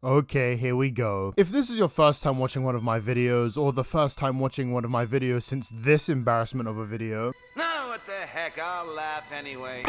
Okay, here we go. If this is your first time watching one of my videos, or the first time watching one of my videos since this embarrassment of a video, No, what the heck, I'll laugh anyway.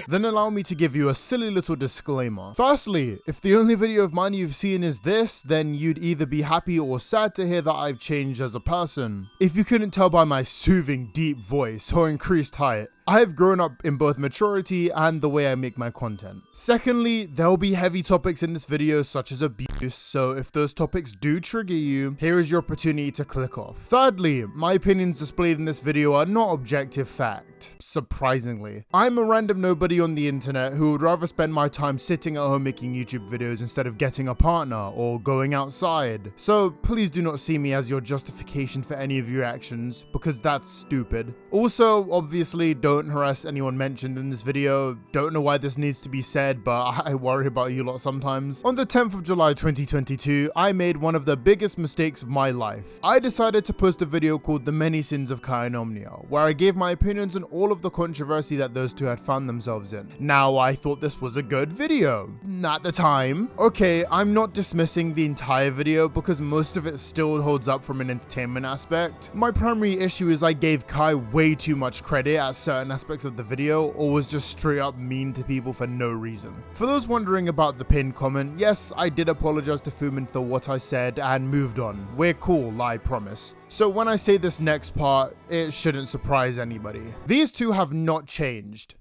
then allow me to give you a silly little disclaimer. Firstly, if the only video of mine you've seen is this, then you'd either be happy or sad to hear that I've changed as a person. If you couldn't tell by my soothing deep voice or increased height, I have grown up in both maturity and the way I make my content. Secondly, there will be heavy topics in this video such as abuse, so if those topics do trigger you, here is your opportunity to click off. Thirdly, my opinions displayed in this video are not objective fact, surprisingly. I'm a random nobody on the internet who would rather spend my time sitting at home making YouTube videos instead of getting a partner or going outside. So please do not see me as your justification for any of your actions, because that's stupid. Also, obviously, don't harass anyone mentioned in this video. Don't know why this needs to be said, but I worry about you lot sometimes. On the 10th of July 2022, I made one of the biggest mistakes of my life. I decided to post a video called The Many Sins of Kai and Omnia, where I gave my opinions on all of the controversy that those two had found themselves in. Now, I thought this was a good video at the time. Okay, I'm not dismissing the entire video because most of it still holds up from an entertainment aspect. My primary issue is I gave Kai way too much credit at certain aspects of the video, or was just straight up mean to people for no reason. For those wondering about the pinned comment, yes, I did apologize to Fumin for what I said and moved on. We're cool, I promise. So when I say this next part, it shouldn't surprise anybody. These two have not changed.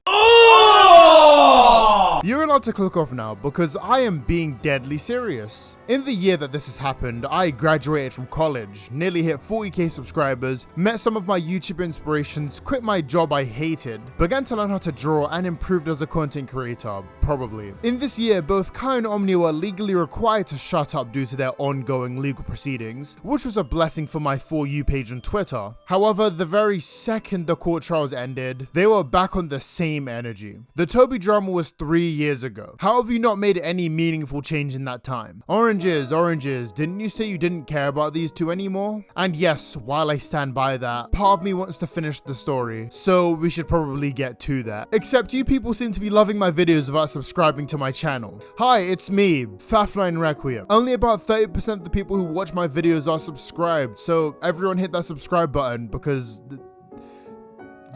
You're allowed to click off now because I am being deadly serious. In the year that this has happened, I graduated from college, nearly hit 40k subscribers, met some of my YouTube inspirations, quit my job I hated, began to learn how to draw and improved as a content creator, probably. In this year, both Kai and Omnia were legally required to shut up due to their ongoing legal proceedings, which was a blessing for my For You page on Twitter. However, the very second the court trials ended, they were back on the same energy. The Toby drama was 3 years ago. How have you not made any meaningful change in that time? Oranges, didn't you say you didn't care about these two anymore? And yes, while I stand by that, part of me wants to finish the story, so we should probably get to that. Except you people seem to be loving my videos without subscribing to my channel. Hi, it's me, Fafline Requiem. Only about 30% of the people who watch my videos are subscribed, so everyone hit that subscribe button because...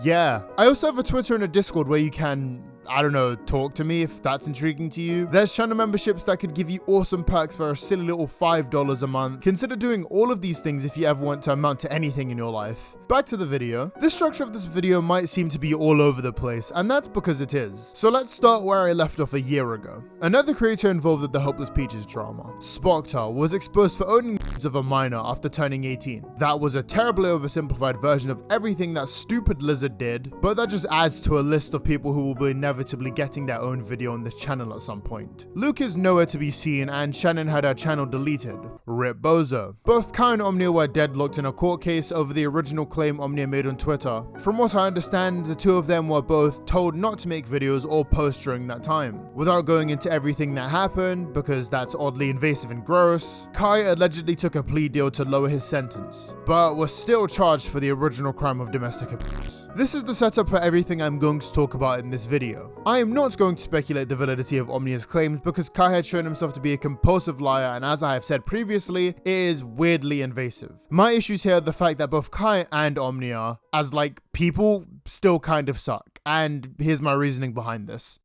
yeah. I also have a Twitter and a Discord where you can, I don't know, talk to me if that's intriguing to you. There's channel memberships that could give you awesome perks for a silly little $5 a month. Consider doing all of these things if you ever want to amount to anything in your life. Back to the video. The structure of this video might seem to be all over the place, and that's because it is. So let's start where I left off a year ago. Another creator involved with the Hopeless Peaches drama, Sparktar, was exposed for owning nudes of a minor after turning 18. That was a terribly oversimplified version of everything that stupid lizard did, but that just adds to a list of people who will be inevitably getting their own video on this channel at some point. Luke is nowhere to be seen, and Shannon had her channel deleted. Rip Bozo. Both Kai and Omnia were deadlocked in a court case over the original claim Omnia made on Twitter. From what I understand, the two of them were both told not to make videos or post during that time. Without going into everything that happened, because that's oddly invasive and gross, Kai allegedly took a plea deal to lower his sentence, but was still charged for the original crime of domestic abuse. This is the setup for everything I'm going to talk about in this video. I am not going to speculate the validity of Omnia's claims because Kai had shown himself to be a compulsive liar, and as I have said previously, it is weirdly invasive. My issues here are the fact that both Kai and Omnia, as like people, still kind of suck, and here's my reasoning behind this.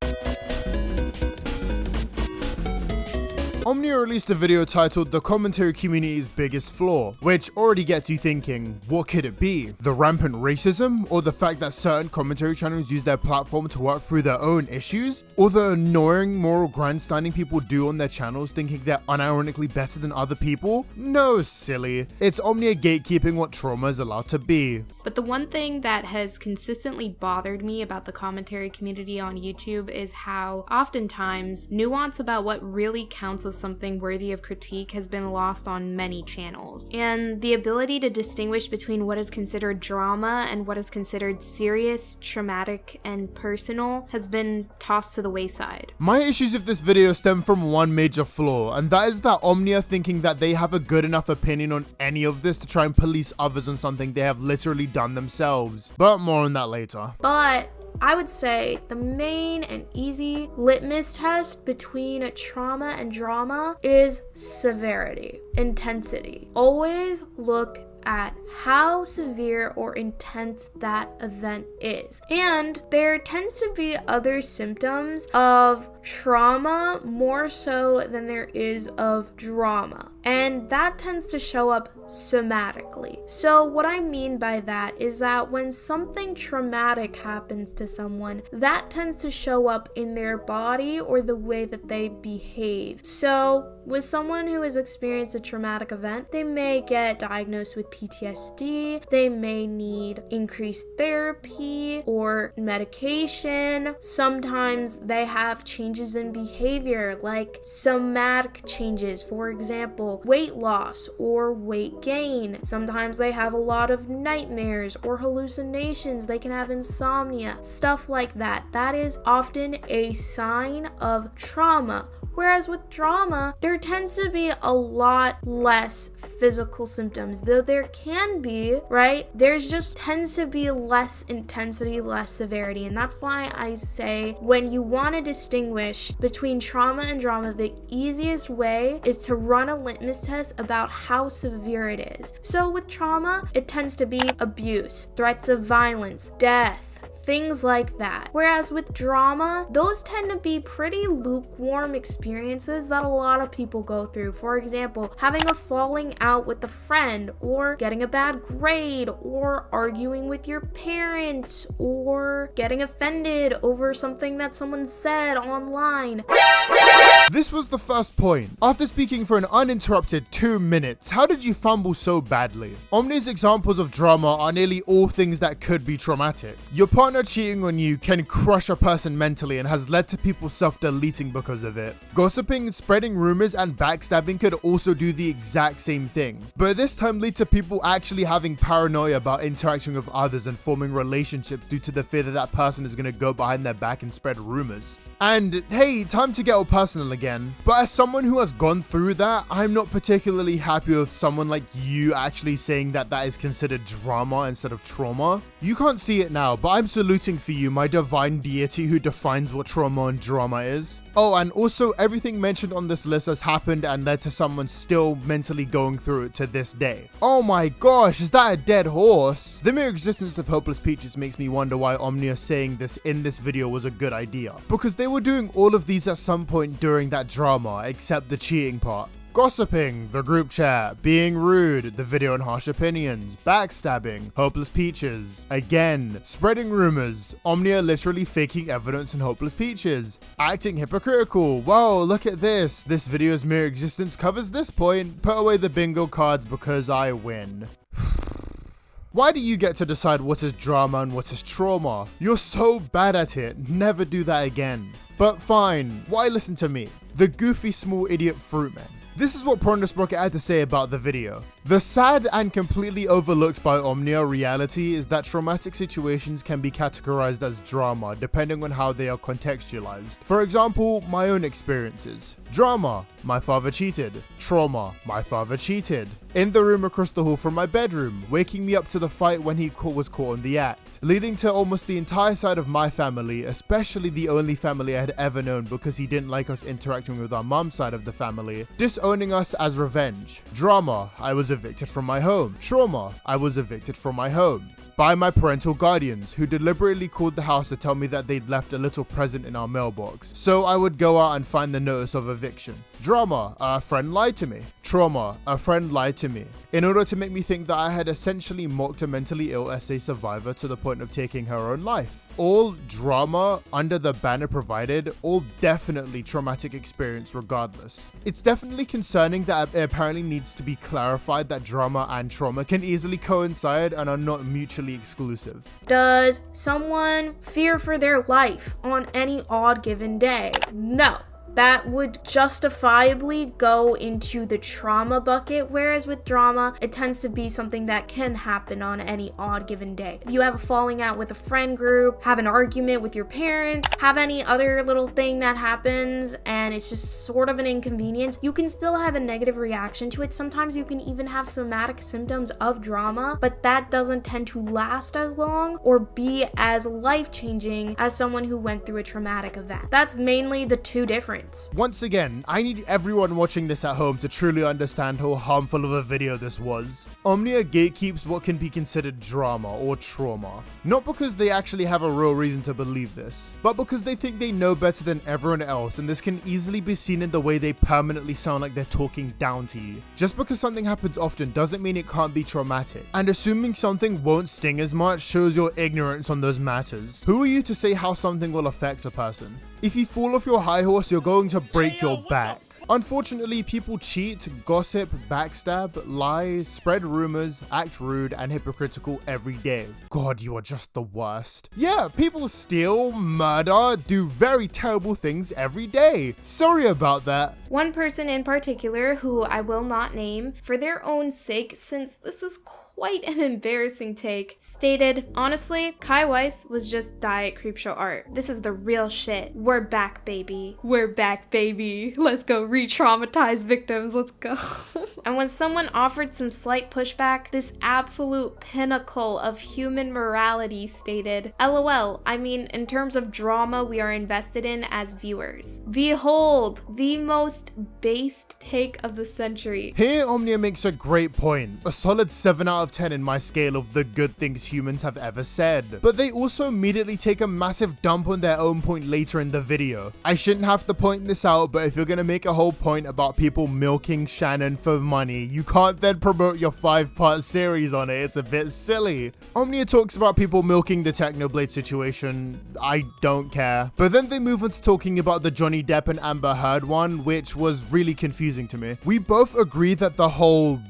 Omnia released a video titled The Commentary Community's Biggest Flaw, which already gets you thinking, what could it be? The rampant racism? Or the fact that certain commentary channels use their platform to work through their own issues? Or the annoying moral grandstanding people do on their channels thinking they're unironically better than other people? No, silly. It's Omnia gatekeeping what trauma is allowed to be. But the one thing that has consistently bothered me about the commentary community on YouTube is how oftentimes nuance about what really counts as something worthy of critique has been lost on many channels. And the ability to distinguish between what is considered drama and what is considered serious, traumatic, and personal has been tossed to the wayside. My issues with this video stem from one major flaw, and that is that Omnia thinking that they have a good enough opinion on any of this to try and police others on something they have literally done themselves. But more on that later. But I would say the main and easy litmus test between trauma and drama is severity, intensity. Always look at how severe or intense that event is. And there tends to be other symptoms of trauma more so than there is of drama. And that tends to show up somatically. So what I mean by that is that when something traumatic happens to someone, that tends to show up in their body or the way that they behave. So with someone who has experienced a traumatic event, they may get diagnosed with PTSD, they may need increased therapy or medication. Sometimes they have changes in behavior, like somatic changes, for example, weight loss or weight gain. Sometimes they have a lot of nightmares or hallucinations, they can have insomnia, stuff like that. That is often a sign of trauma. Whereas with drama, there tends to be a lot less physical symptoms, though there can be, right? There's just tends to be less intensity, less severity. And that's why I say when you want to distinguish between trauma and drama, the easiest way is to run a litmus test about how severe it is. So with trauma, it tends to be abuse, threats of violence, death, things like that. Whereas with drama, those tend to be pretty lukewarm experiences that a lot of people go through. For example, having a falling out with a friend, or getting a bad grade, or arguing with your parents, or getting offended over something that someone said online. This was the first point. After speaking for an uninterrupted 2 minutes, how did you fumble so badly? Omnia's examples of drama are nearly all things that could be traumatic. Your partner cheating on you can crush a person mentally and has led to people self-deleting because of it. Gossiping, spreading rumors, and backstabbing could also do the exact same thing, but this time lead to people actually having paranoia about interacting with others and forming relationships due to the fear that that person is going to go behind their back and spread rumors. And hey, time to get all personal again, but as someone who has gone through that, I'm not particularly happy with someone like you actually saying that that is considered drama instead of trauma. You can't see it now, but I'm saluting for you, my divine deity who defines what trauma and drama is. Oh, and also everything mentioned on this list has happened and led to someone still mentally going through it to this day. Oh my gosh, is that a dead horse? The mere existence of Hopeless Peaches makes me wonder why Omnia saying this in this video was a good idea. Because they were doing all of these at some point during that drama, except the cheating part. Gossiping, the group chat, being rude, the video and harsh opinions, backstabbing, Hopeless Peaches, again, spreading rumors, Omnia literally faking evidence in Hopeless Peaches, acting hypocritical, whoa, look at this video's mere existence covers this point, put away the bingo cards because I win. Why do you get to decide what is drama and what is trauma? You're so bad at it, never do that again. But fine, why listen to me? The goofy small idiot fruitman. This is what Prondersprocket had to say about the video. The sad and completely overlooked by Omnia reality is that traumatic situations can be categorized as drama depending on how they are contextualized. For example, my own experiences. Drama, my father cheated. Trauma, my father cheated. In the room across the hall from my bedroom, waking me up to the fight when he was caught on the act, leading to almost the entire side of my family, especially the only family I had ever known because he didn't like us interacting with our mom's side of the family, disowning us as revenge. Drama, I was evicted from my home. Trauma, I was evicted from my home. By my parental guardians, who deliberately called the house to tell me that they'd left a little present in our mailbox, so I would go out and find the notice of eviction. Drama, a friend lied to me. Trauma, a friend lied to me, in order to make me think that I had essentially mocked a mentally ill SA survivor to the point of taking her own life. All drama under the banner provided, all definitely traumatic experience regardless. It's definitely concerning that it apparently needs to be clarified that drama and trauma can easily coincide and are not mutually exclusive. Does someone fear for their life on any odd given day? No. that would justifiably go into the trauma bucket, whereas with drama, it tends to be something that can happen on any odd given day. If you have a falling out with a friend group, have an argument with your parents, have any other little thing that happens and it's just sort of an inconvenience, you can still have a negative reaction to it. Sometimes you can even have somatic symptoms of drama, but that doesn't tend to last as long or be as life-changing as someone who went through a traumatic event. That's mainly the two differences. Once again, I need everyone watching this at home to truly understand how harmful of a video this was. Omnia gatekeeps what can be considered drama or trauma, not because they actually have a real reason to believe this, but because they think they know better than everyone else, and this can easily be seen in the way they permanently sound like they're talking down to you. Just because something happens often doesn't mean it can't be traumatic, and assuming something won't sting as much shows your ignorance on those matters. Who are you to say how something will affect a person? If you fall off your high horse, you're going to break your back. Unfortunately, people cheat, gossip, backstab, lie, spread rumors, act rude, and hypocritical every day. God, you are just the worst. Yeah, people steal, murder, do very terrible things every day. Sorry about that. One person in particular, who I will not name, for their own sake, since this is quite an embarrassing take, stated, honestly, Kai Weiss was just diet creepshow art. This is the real shit. We're back, baby. We're back, baby. Let's go re-traumatize victims. Let's go. And when someone offered some slight pushback, this absolute pinnacle of human morality stated, LOL, I mean, in terms of drama we are invested in as viewers. Behold, the most based take of the century. Here, Omnia makes a great point. A solid 7 out of 10 in my scale of the good things humans have ever said. But they also immediately take a massive dump on their own point later in the video. I shouldn't have to point this out, but if you're gonna make a whole point about people milking Shannon for money, you can't then promote your 5-part series on it. It's a bit silly. Omnia talks about people milking the Technoblade situation. I don't care. But then they move on to talking about the Johnny Depp and Amber Heard one, which was really confusing to me. We both agree that the whole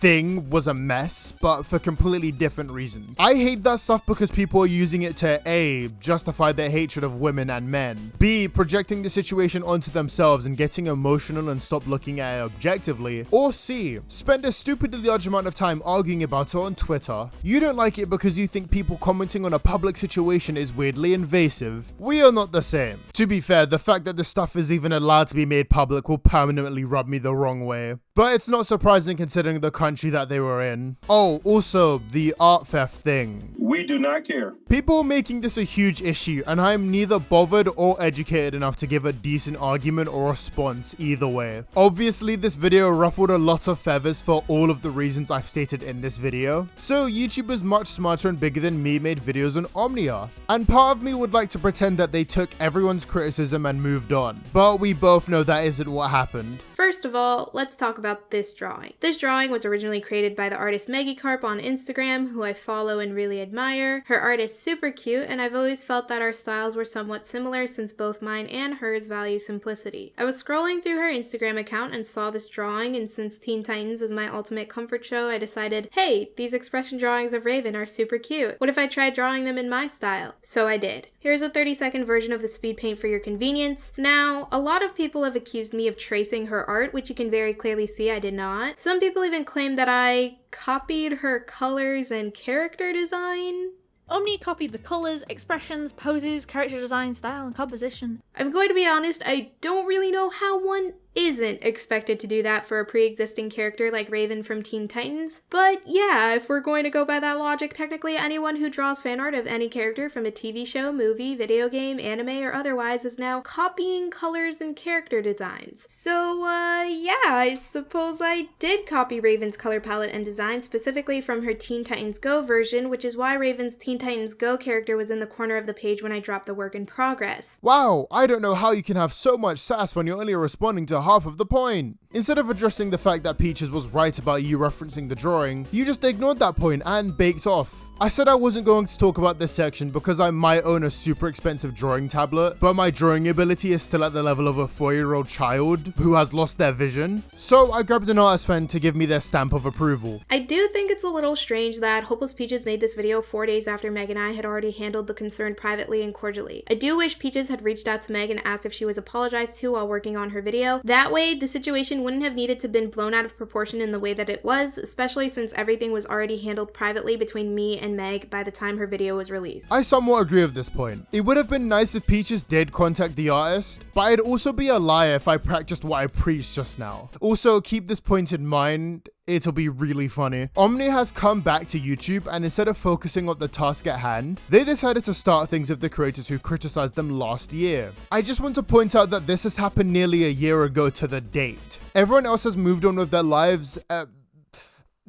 thing was a mess, but for completely different reasons. I hate that stuff because people are using it to A, justify their hatred of women and men, B, projecting the situation onto themselves and getting emotional and stop looking at it objectively, or C, spend a stupidly large amount of time arguing about it on Twitter. You don't like it because you think people commenting on a public situation is weirdly invasive. We are not the same. To be fair, the fact that this stuff is even allowed to be made public will permanently rub me the wrong way. But it's not surprising considering the country that they were in. Oh, also, the art theft thing. We do not care. People are making this a huge issue, and I'm neither bothered or educated enough to give a decent argument or response either way. Obviously, this video ruffled a lot of feathers for all of the reasons I've stated in this video. So, YouTubers much smarter and bigger than me made videos on Omnia. And part of me would like to pretend that they took everyone's criticism and moved on. But we both know that isn't what happened. First of all, let's talk about this drawing. This drawing was originally created by the artist Magikarp on Instagram, who I follow and really admire. Her art is super cute, and I've always felt that our styles were somewhat similar since both mine and hers value simplicity. I was scrolling through her Instagram account and saw this drawing, and since Teen Titans is my ultimate comfort show, I decided, hey, these expression drawings of Raven are super cute. What if I tried drawing them in my style? So I did. Here's a 30-second version of the speed paint for your convenience. Now, a lot of people have accused me of tracing her art, which you can very clearly see I did not. Some people even claim that I copied her colors and character design. Omni copied the colours, expressions, poses, character design, style, and composition. I'm going to be honest, I don't really know how one isn't expected to do that for a pre-existing character like Raven from Teen Titans. But yeah, if we're going to go by that logic, technically anyone who draws fan art of any character from a TV show, movie, video game, anime, or otherwise is now copying colors and character designs. So yeah, I suppose I did copy Raven's color palette and design specifically from her Teen Titans Go version, which is why Raven's Teen Titans Go character was in the corner of the page when I dropped the work in progress. Wow, I don't know how you can have so much sass when you're only responding to half of the point. Instead of addressing the fact that Peaches was right about you referencing the drawing, you just ignored that point and baked off. I said I wasn't going to talk about this section because I might own a super expensive drawing tablet, but my drawing ability is still at the level of a 4-year-old child who has lost their vision. So I grabbed an artist friend to give me their stamp of approval. I do think it's a little strange that Hopeless Peaches made this video 4 days after Meg and I had already handled the concern privately and cordially. I do wish Peaches had reached out to Meg and asked if she was apologized to while working on her video. That way, the situation wouldn't have needed to been blown out of proportion in the way that it was, especially since everything was already handled privately between me and Meg by the time her video was released. I somewhat agree with this point. It would have been nice if Peaches did contact the artist, but I'd also be a liar if I practiced what I preached just now. Also, keep this point in mind. It'll be really funny. Omnia has come back to YouTube, and instead of focusing on the task at hand, they decided to start things with the creators who criticized them last year. I just want to point out that this has happened nearly a year ago to the date. Everyone else has moved on with their lives.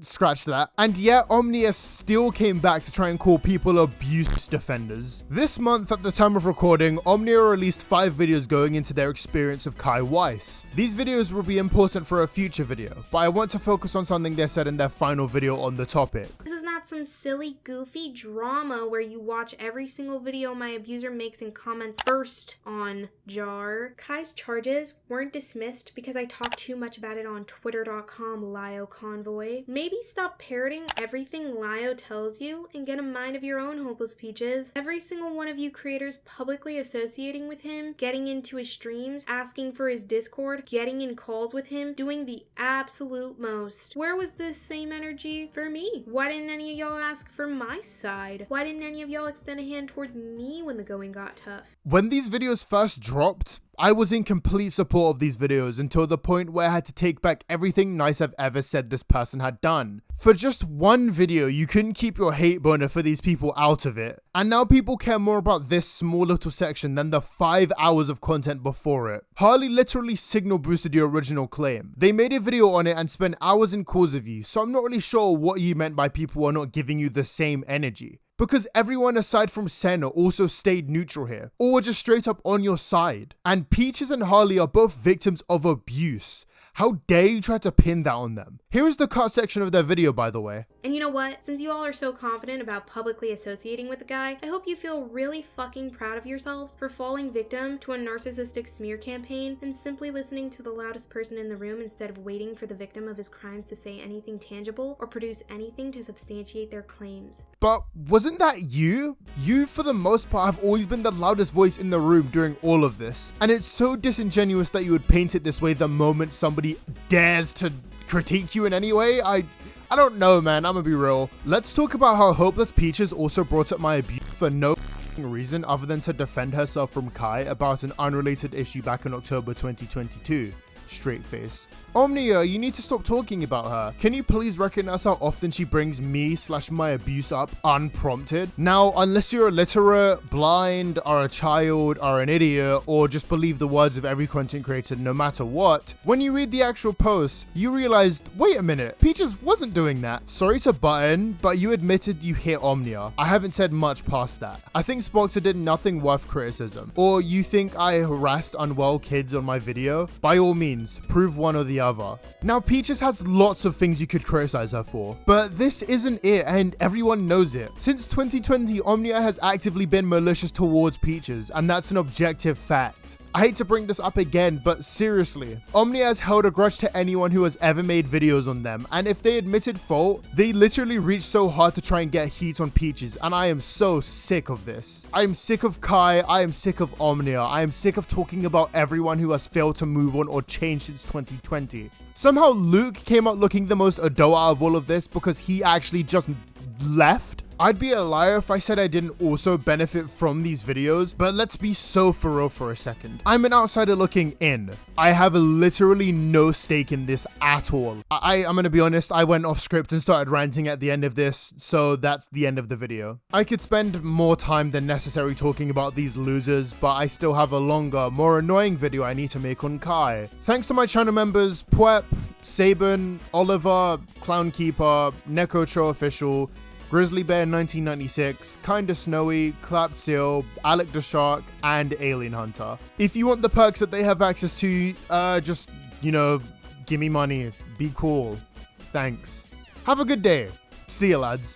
Scratch that. And yet, Omnia still came back to try and call people abuse defenders. This month, at the time of recording, Omnia released 5 videos going into their experience of Kai Weiss. These videos will be important for a future video, but I want to focus on something they said in their final video on the topic. This is not some silly, goofy drama where you watch every single video my abuser makes and comments first on Jar. Kai's charges weren't dismissed because I talked too much about it on twitter.com, Lio Convoy. Maybe stop parroting everything Lio tells you and get a mind of your own, Hopeless Peaches. Every single one of you creators publicly associating with him, getting into his streams, asking for his Discord, getting in calls with him, doing the absolute most. Where was this same energy for me? Why didn't any of y'all ask for my side? Why didn't any of y'all extend a hand towards me when the going got tough? When these videos first dropped, I was in complete support of these videos until the point where I had to take back everything nice I've ever said this person had done. For just one video, you couldn't keep your hate boner for these people out of it. And now people care more about this small little section than the 5 hours of content before it. Harley literally signal boosted your original claim. They made a video on it and spent hours in calls with you, so I'm not really sure what you meant by people are not giving you the same energy. Because everyone aside from Senna also stayed neutral here, or were just straight up on your side. And Peaches and Harley are both victims of abuse. How dare you try to pin that on them? Here is the cut section of their video, by the way. And you know what? Since you all are so confident about publicly associating with the guy, I hope you feel really fucking proud of yourselves for falling victim to a narcissistic smear campaign and simply listening to the loudest person in the room instead of waiting for the victim of his crimes to say anything tangible or produce anything to substantiate their claims. But wasn't that you? You, for the most part, have always been the loudest voice in the room during all of this. And it's so disingenuous that you would paint it this way the moment somebody dares to critique you in any way. I don't know, man. I'm gonna be real. Let's talk about how Hopeless Peaches also brought up my abuse for no reason other than to defend herself from Kai about an unrelated issue back in October 2022. Straight face. Omnia, you need to stop talking about her. Can you please recognize how often she brings me/my abuse up unprompted? Now, unless you're illiterate, blind, are a child, are an idiot, or just believe the words of every content creator no matter what, when you read the actual post, you realized, wait a minute, Peaches wasn't doing that. Sorry to button, but you admitted you hit Omnia. I haven't said much past that. I think Spoxer did nothing worth criticism. Or you think I harassed unwell kids on my video? By all means, prove one or the other. Now, Peaches has lots of things you could criticize her for, but this isn't it, and everyone knows it. Since 2020, Omnia has actively been malicious towards Peaches, and that's an objective fact. I hate to bring this up again, but seriously, Omnia has held a grudge to anyone who has ever made videos on them, and if they admitted fault, they literally reached so hard to try and get heat on Peaches, and I am so sick of this. I am sick of Kai, I am sick of Omnia, I am sick of talking about everyone who has failed to move on or change since 2020. Somehow Luke came out looking the most adult out of all of this because he actually just left. I'd be a liar if I said I didn't also benefit from these videos, but let's be so for real for a second. I'm an outsider looking in. I have literally no stake in this at all. I'm gonna be honest, I went off script and started ranting at the end of this, so that's the end of the video. I could spend more time than necessary talking about these losers, but I still have a longer, more annoying video I need to make on Kai. Thanks to my channel members, Pwep, Saban, Oliver, Clown Keeper, Nekocho Official, Grizzly Bear 1996, Kinda Snowy, Clapped Seal, Alec the Shark, and Alien Hunter. If you want the perks that they have access to, just, give me money. Be cool. Thanks. Have a good day. See ya, lads.